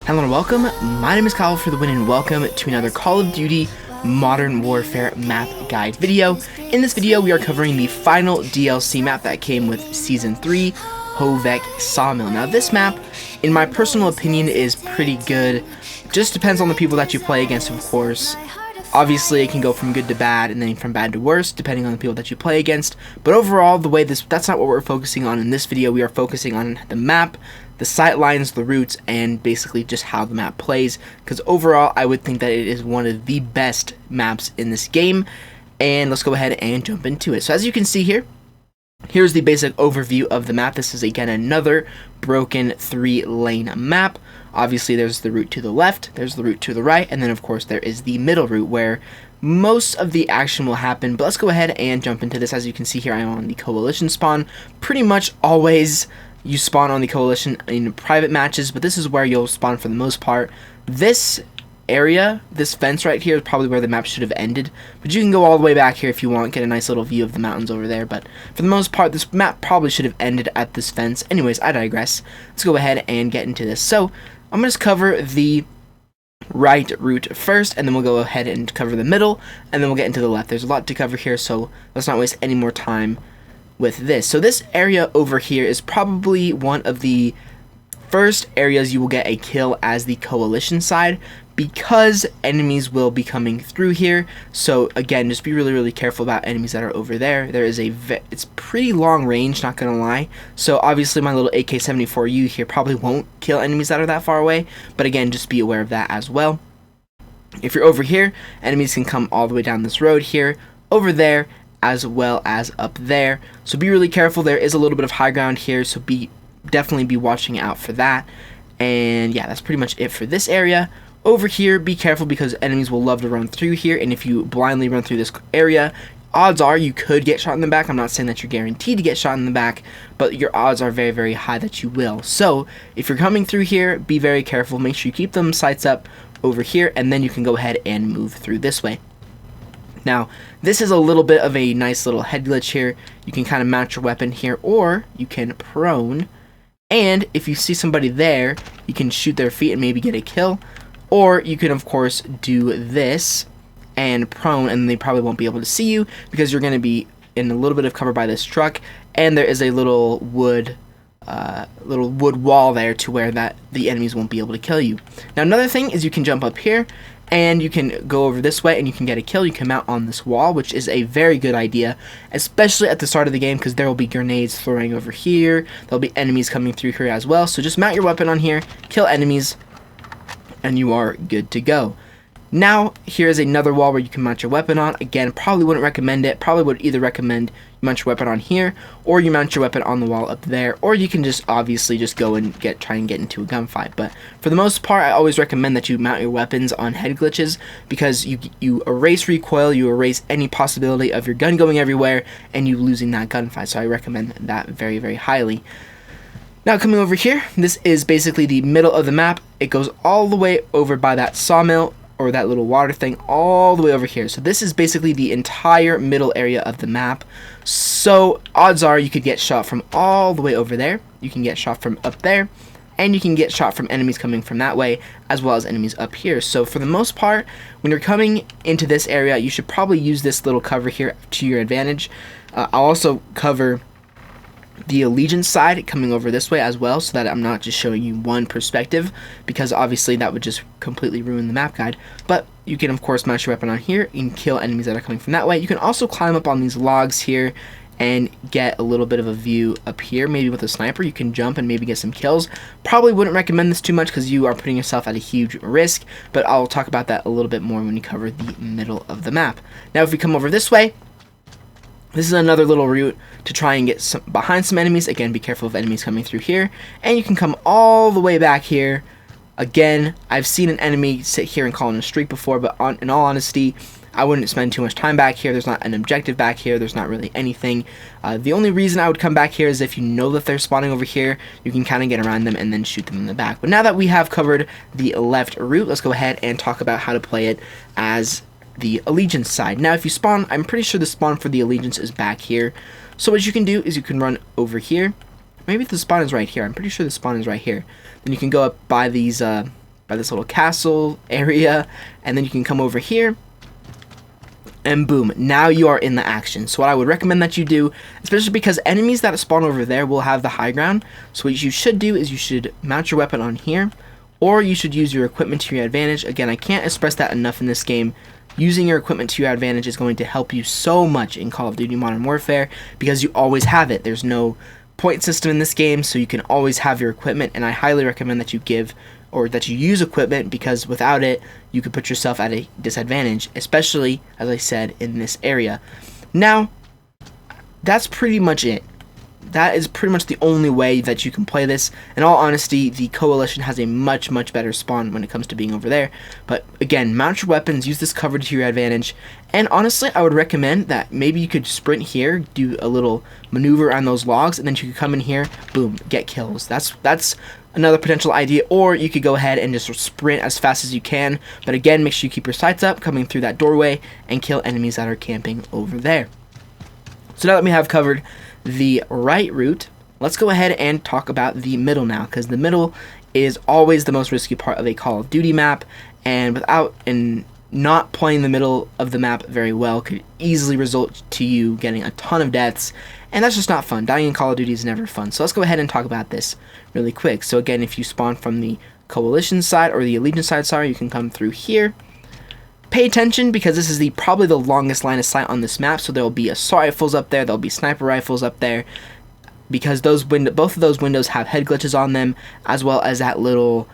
Hello and welcome, my name is Kyle FtW and welcome to another Call of Duty Modern Warfare map guide video. In this video we are covering the final DLC map that came with Season 3, Hovec Sawmill. Now this map, in my personal opinion, is pretty good. Just depends on the people that you play against, of course. Obviously it can go from good to bad and then from bad to worse depending on the people that you play against. But overall, that's not what we're focusing on in this video. We are focusing on the map, the sight lines, the routes, and basically just how the map plays, because overall I would think that it is one of the best maps in this game. And let's go ahead and jump into it. So as you can see here, here's the basic overview of the map. This is again another broken 3-lane map. Obviously there's the route to the left, there's the route to the right, and then of course there is the middle route where most of the action will happen. But let's go ahead and jump into this. As you can see here, I'm on the coalition spawn. Pretty much always you spawn on the coalition in private matches, but this is where you'll spawn for the most part. This area, this fence right here, is probably where the map should have ended, but you can go all the way back here if you want, get a nice little view of the mountains over there. But for the most part, this map probably should have ended at this fence. Anyways, I digress. Let's go ahead and get into this. So I'm going to cover the right route first, and then we'll go ahead and cover the middle, and then we'll get into the left. There's a lot to cover here, so let's not waste any more time with this. So this area over here is probably one of the first areas you will get a kill as the coalition side, because enemies will be coming through here. So again, just be really careful about enemies that are over there. There is it's pretty long range, not gonna lie. So obviously my little AK-74U here probably won't kill enemies that are that far away, but again, just be aware of that as well. If you're over here, enemies can come all the way down this road here, over there, as well as up there. So be really careful. There is a little bit of high ground here, so definitely be watching out for that. And yeah, that's pretty much it for this area. Over here, be careful because enemies will love to run through here, and if you blindly run through this area, odds are you could get shot in the back. I'm not saying that you're guaranteed to get shot in the back, but your odds are very high that you will. So if you're coming through here, be very careful. Make sure you keep them sights up over here, and then you can go ahead and move through this way. Now, this is a little bit of a nice little head glitch here. You can kind of mount your weapon here, or you can prone, and if you see somebody there, you can shoot their feet and maybe get a kill. Or you can, of course, do this and prone, and they probably won't be able to see you because you're going to be in a little bit of cover by this truck, and there is a little wood wall there to where the enemies won't be able to kill you. Now, another thing is you can jump up here, and you can go over this way, and you can get a kill. You can mount on this wall, which is a very good idea, especially at the start of the game, because there will be grenades throwing over here. There'll be enemies coming through here as well. So just mount your weapon on here, kill enemies, and you are good to go. Now, here's another wall where you can mount your weapon on. Again, probably wouldn't recommend it. Probably would either recommend you mount your weapon on here, or you mount your weapon on the wall up there, or you can just obviously just go and try and get into a gunfight. But for the most part, I always recommend that you mount your weapons on head glitches, because you erase recoil, you erase any possibility of your gun going everywhere, and you losing that gunfight. So I recommend that very highly. Now coming over here, this is basically the middle of the map. It goes all the way over by that sawmill, or that little water thing, all the way over here. So this is basically the entire middle area of the map. So odds are you could get shot from all the way over there. You can get shot from up there, and you can get shot from enemies coming from that way, as well as enemies up here. So for the most part, when you're coming into this area, you should probably use this little cover here to your advantage. I'll also cover the allegiance side coming over this way as well, so that I'm not just showing you one perspective, because obviously that would just completely ruin the map guide. But you can of course mount your weapon on here and kill enemies that are coming from that way. You can also climb up on these logs here and get a little bit of a view up here. Maybe with a sniper you can jump and maybe get some kills. Probably wouldn't recommend this too much because you are putting yourself at a huge risk, but I'll talk about that a little bit more when we cover the middle of the map. Now if we come over this way, this is another little route to try and get behind some enemies. Again, be careful of enemies coming through here. And you can come all the way back here. Again, I've seen an enemy sit here and call in a streak before, but in all honesty, I wouldn't spend too much time back here. There's not an objective back here. There's not really anything. The only reason I would come back here is if you know that they're spawning over here, you can kind of get around them and then shoot them in the back. But now that we have covered the left route, let's go ahead and talk about how to play it as the allegiance side. Now if you spawn, I'm pretty sure the spawn for the allegiance is back here. So what you can do is you can run over here. Maybe the spawn is right here. I'm pretty sure the spawn is right here. Then you can go up by these by this little castle area, and then you can come over here, and boom, now you are in the action. So what I would recommend that you do, especially because enemies that spawn over there will have the high ground, so what you should do is you should mount your weapon on here, or you should use your equipment to your advantage. Again, I can't express that enough in this game. Using your equipment to your advantage is going to help you so much in Call of Duty Modern Warfare, because you always have it. There's no point system in this game, so you can always have your equipment, and I highly recommend that you use equipment, because without it, you could put yourself at a disadvantage, especially, as I said, in this area. Now, that's pretty much it. That is pretty much the only way that you can play this. In all honesty, the Coalition has a much, much better spawn when it comes to being over there. But again, mount your weapons, use this cover to your advantage. And honestly, I would recommend that maybe you could sprint here, do a little maneuver on those logs, and then you could come in here, boom, get kills. That's another potential idea. Or you could go ahead and just sprint as fast as you can. But again, make sure you keep your sights up, coming through that doorway, and kill enemies that are camping over there. So now that we have covered the right route, let's go ahead and talk about the middle now, because the middle is always the most risky part of a Call of Duty map, and not playing the middle of the map very well could easily result to you getting a ton of deaths, and that's just not fun. Dying in Call of Duty is never fun. So let's go ahead and talk about this really quick. So again, if you spawn from the Coalition side or the Allegiance side, sorry, you can come through here. Pay attention, because this is probably the longest line of sight on this map, so there will be assault rifles up there, there'll be sniper rifles up there, because both of those windows have head glitches on them, as well as that little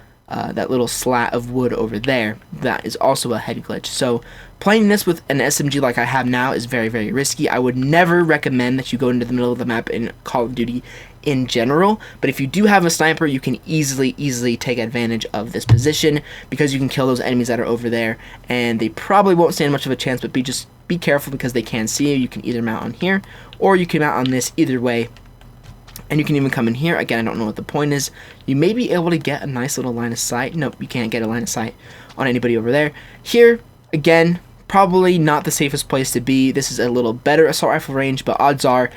slat of wood over there. That is also a head glitch. So playing this with an SMG like I have now is very, very risky. I would never recommend that you go into the middle of the map in Call of Duty in general, but if you do have a sniper, you can easily take advantage of this position, because you can kill those enemies that are over there, and they probably won't stand much of a chance, but be careful, because they can see you. You can either mount on here, or you can mount on this. Either way, and you can even come in here. Again, I don't know what the point is. You may be able to get a nice little line of sight. Nope, you can't get a line of sight on anybody over there. Here, again, probably not the safest place to be. This is a little better assault rifle range, but odds are,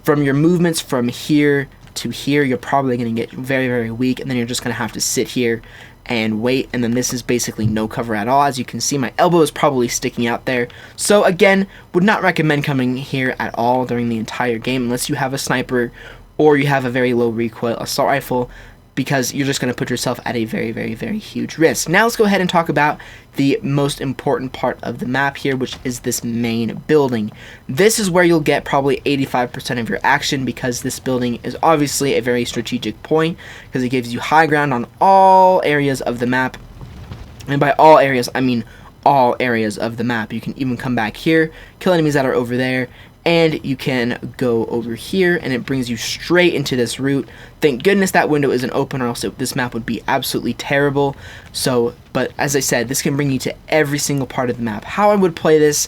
from your movements from here to here, you're probably going to get very, very weak, and then you're just going to have to sit here and wait, and then this is basically no cover at all. As you can see, my elbow is probably sticking out there. So again, would not recommend coming here at all during the entire game, unless you have a sniper or you have a very low recoil assault rifle, because you're just going to put yourself at a very, very, very huge risk. Now let's go ahead and talk about the most important part of the map here, which is this main building. This is where you'll get probably 85% of your action, because this building is obviously a very strategic point, because it gives you high ground on all areas of the map. And by all areas, I mean all areas of the map. You can even come back here, kill enemies that are over there, and you can go over here, and it brings you straight into this route. Thank goodness that window isn't open, or else this map would be absolutely terrible. So, but as I said, this can bring you to every single part of the map. How I would play this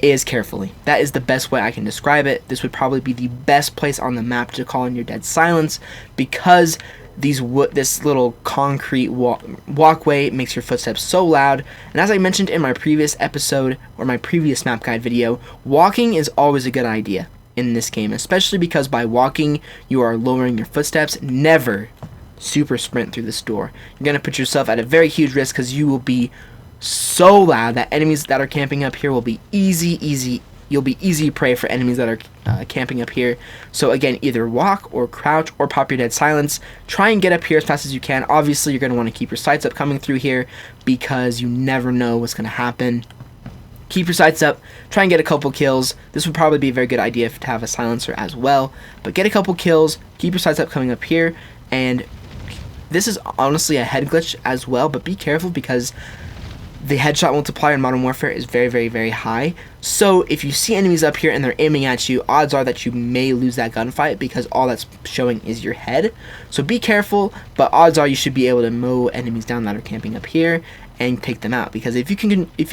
is carefully. That is the best way I can describe it. This would probably be the best place on the map to call in your dead silence, because this little concrete walkway makes your footsteps so loud. And as I mentioned in my previous episode, or my previous map guide video, walking is always a good idea in this game, especially because by walking you are lowering your footsteps. Never super sprint through this door. You're going to put yourself at a very huge risk, because you will be so loud that enemies that are camping up here will be you'll be easy prey for enemies that are camping up here. So again, either walk or crouch or pop your dead silence. Try and get up here as fast as you can. Obviously, you're going to want to keep your sights up coming through here, because you never know what's going to happen. Keep your sights up. Try and get a couple kills. This would probably be a very good idea to have a silencer as well. But get a couple kills. Keep your sights up coming up here. And this is honestly a head glitch as well, but be careful, because the headshot multiplier in Modern Warfare is very, very, very high. So if you see enemies up here and they're aiming at you, odds are that you may lose that gunfight, because all that's showing is your head. So be careful, but odds are you should be able to mow enemies down that are camping up here and take them out, because if you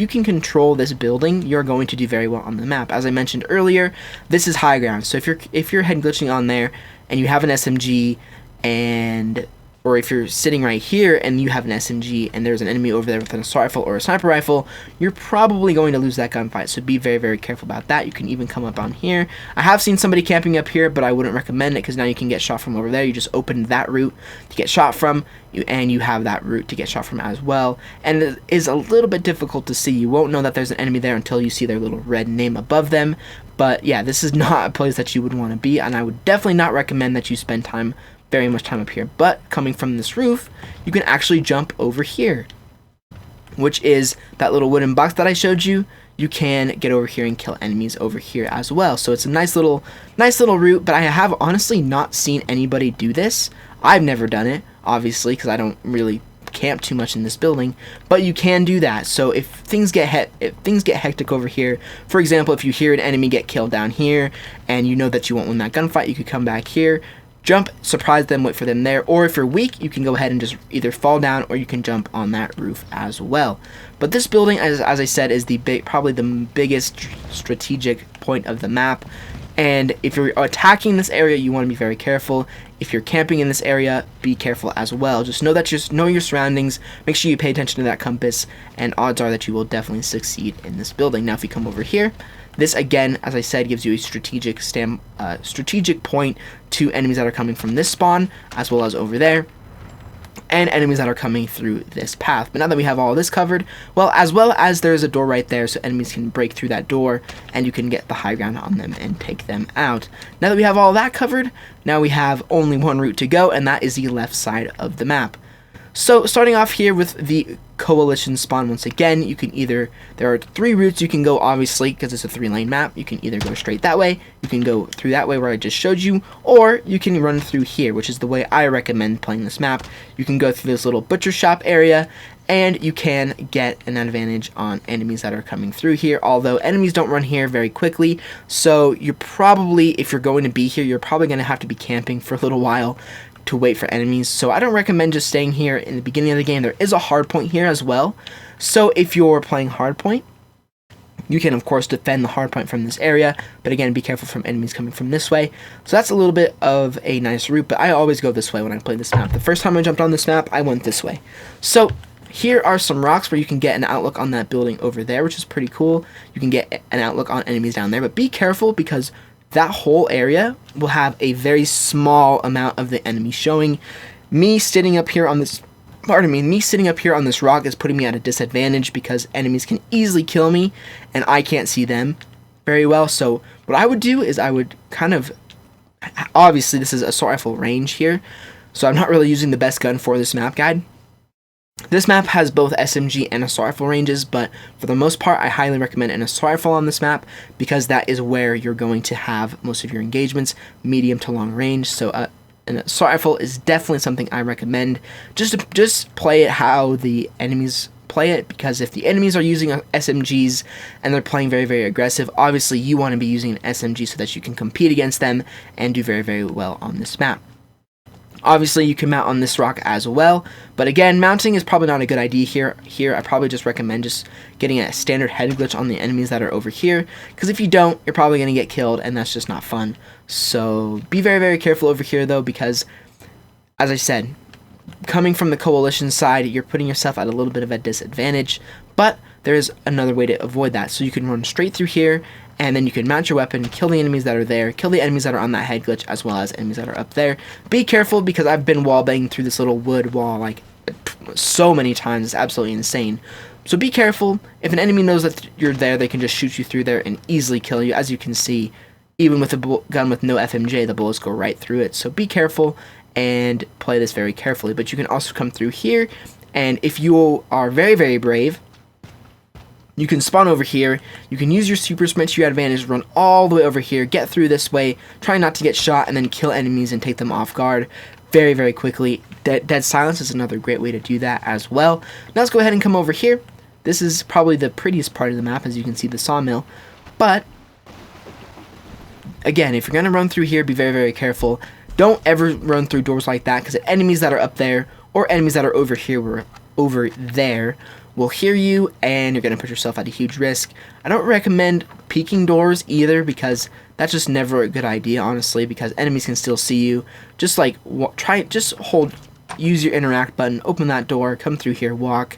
can control this building, you're going to do very well on the map. As I mentioned earlier, this is high ground. So if you're head glitching on there and you have an SMG and or if you're sitting right here and you have an SMG and there's an enemy over there with an assault rifle or a sniper rifle, you're probably going to lose that gunfight. So be very, very careful about that. You can even come up on here. I have seen somebody camping up here, but I wouldn't recommend it because now you can get shot from over there. You just opened that route to get shot from, and you have that route to get shot from as well. And it is a little bit difficult to see. You won't know that there's an enemy there until you see their little red name above them. But yeah, this is not a place that you would want to be, and I would definitely not recommend that you spend very much time up here. But coming from this roof, you can actually jump over here, which is that little wooden box that I showed you. You can get over here and kill enemies over here as well. So it's a nice little route, but I have honestly not seen anybody do this. I've never done it, obviously, because I don't really camp too much in this building, but you can do that. So if things get hectic over here, for example, if you hear an enemy get killed down here and you know that you won't win that gunfight, you could come back here, jump, surprise them, wait for them there, or if you're weak, you can go ahead and just either fall down or you can jump on that roof as well. But this building, as I said, is probably the biggest strategic point of the map. And if you're attacking this area, you want to be very careful. If you're camping in this area, be careful as well. Just know your surroundings. Make sure you pay attention to that compass, and odds are that you will definitely succeed in this building. Now, if you come over here, this again, as I said, gives you a strategic point to enemies that are coming from this spawn, as well as over there, and enemies that are coming through this path. But now that we have all this covered, well as there's a door right there, so enemies can break through that door and you can get the high ground on them and take them out. Now that we have all that covered, now we have only one route to go, and that is the left side of the map. So starting off here with the coalition spawn, once again, there are 3 routes you can go, obviously, because it's a 3-lane map. You can either go straight that way, you can go through that way where I just showed you, or you can run through here, which is the way I recommend playing this map. You can go through this little butcher shop area, and you can get an advantage on enemies that are coming through here, although enemies don't run here very quickly, so you're probably, if you're going to be here, you're probably going to have to be camping for a little while to wait for enemies. So I don't recommend just staying here in the beginning of the game. There is a hard point here as well, so if you're playing hard point, you can of course defend the hard point from this area, but again, be careful from enemies coming from this way. So that's a little bit of a nice route, but I always go this way when I play this map. The first time I jumped on this map, I went this way. So here are some rocks where you can get an outlook on that building over there, which is pretty cool. You can get an outlook on enemies down there, but be careful because that whole area will have a very small amount of the enemy showing. Me sitting up here on this rock is putting me at a disadvantage because enemies can easily kill me and I can't see them very well. So what I would do is I would obviously this is assault rifle range here, so I'm not really using the best gun for this map guide. This map has both SMG and assault rifle ranges, but for the most part, I highly recommend an assault rifle on this map because that is where you're going to have most of your engagements, medium to long range. So an assault rifle is definitely something I recommend. Just play it how the enemies play it, because if the enemies are using SMGs and they're playing very, very aggressive, obviously you want to be using an SMG so that you can compete against them and do very, very well on this map. Obviously, you can mount on this rock as well, but again, mounting is probably not a good idea here. I probably just recommend just getting a standard head glitch on the enemies that are over here, because if you don't, you're probably going to get killed, and that's just not fun. So be very, very careful over here, though, because, as I said, coming from the coalition side, you're putting yourself at a little bit of a disadvantage, but there's another way to avoid that. So you can run straight through here, and then you can mount your weapon, kill the enemies that are there, kill the enemies that are on that head glitch, as well as enemies that are up there. Be careful, because I've been wallbanging through this little wood wall like so many times. It's absolutely insane. So be careful. If an enemy knows that you're there, they can just shoot you through there and easily kill you. As you can see, even with a gun with no FMJ, the bullets go right through it. So be careful and play this very carefully. But you can also come through here, and if you are very, very brave, you can spawn over here, you can use your super sprint to your advantage, run all the way over here, get through this way, try not to get shot, and then kill enemies and take them off guard very, very quickly. Dead silence is another great way to do that as well. Now let's go ahead and come over here. This is probably the prettiest part of the map, as you can see the sawmill. But, again, if you're going to run through here, be very, very careful. Don't ever run through doors like that, because enemies that are up there, or enemies that are over here, or over there, will hear you, and you're going to put yourself at a huge risk. I don't recommend peeking doors either, because that's just never a good idea, honestly, because enemies can still see you. Just hold use your interact button, open that door, come through here, walk,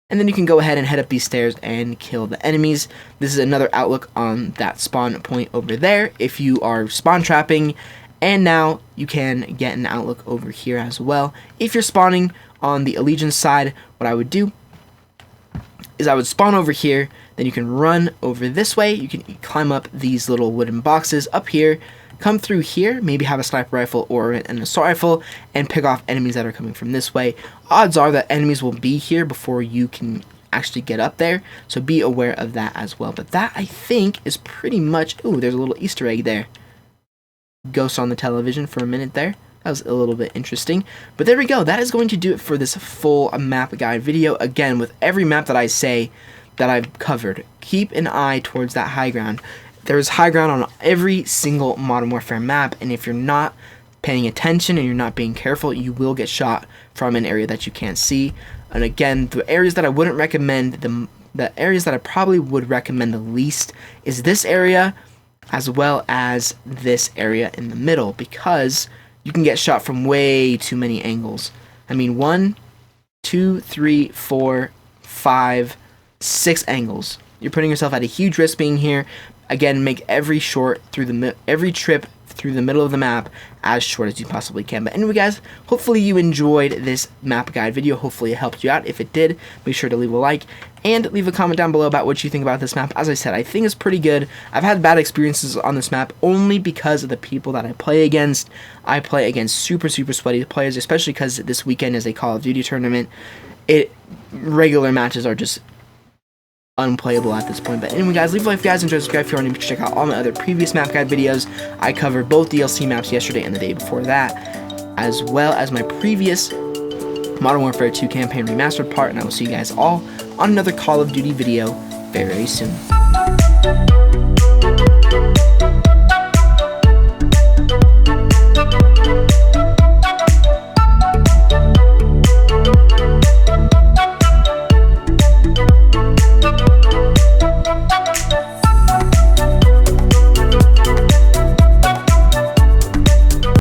and then you can go ahead and head up these stairs and kill the enemies. This is another outlook on that spawn point over there if you are spawn trapping, and now you can get an outlook over here as well. If you're spawning on the Allegiance side, what I would do is I would spawn over here, then you can run over this way, you can climb up these little wooden boxes up here, come through here, maybe have a sniper rifle or an assault rifle, and pick off enemies that are coming from this way. Odds are that enemies will be here before you can actually get up there, so be aware of that as well. But that, I think, is pretty much... Ooh, there's a little Easter egg there. Ghost on the television for a minute there. That was a little bit interesting. But there we go. That is going to do it for this full map guide video. Again, with every map that I say that I've covered, keep an eye towards that high ground. There's high ground on every single Modern Warfare map, and if you're not paying attention and you're not being careful, you will get shot from an area that you can't see. And again, the areas that I wouldn't recommend, the areas that I probably would recommend the least is this area, as well as this area in the middle, because you can get shot from way too many angles. I mean, 1, 2, 3, 4, 5, 6 angles. You're putting yourself at a huge risk being here. Again, make every trip through the middle of the map as short as you possibly can. But anyway, guys, hopefully you enjoyed this map guide video. Hopefully it helped you out. If it did, make sure to leave a like and leave a comment down below about what you think about this map. As I said, I think it's pretty good. I've had bad experiences on this map only because of the people that I play against. I play against super sweaty players, especially because this weekend is a Call of Duty tournament. Regular matches are just unplayable at this point. But anyway, guys, leave a like if you guys enjoyed, subscribe if you want to check out all my other previous map guide videos. I covered both DLC maps yesterday and the day before that, as well as my previous Modern Warfare 2 campaign remastered part, and I will see you guys all on another Call of Duty video very soon.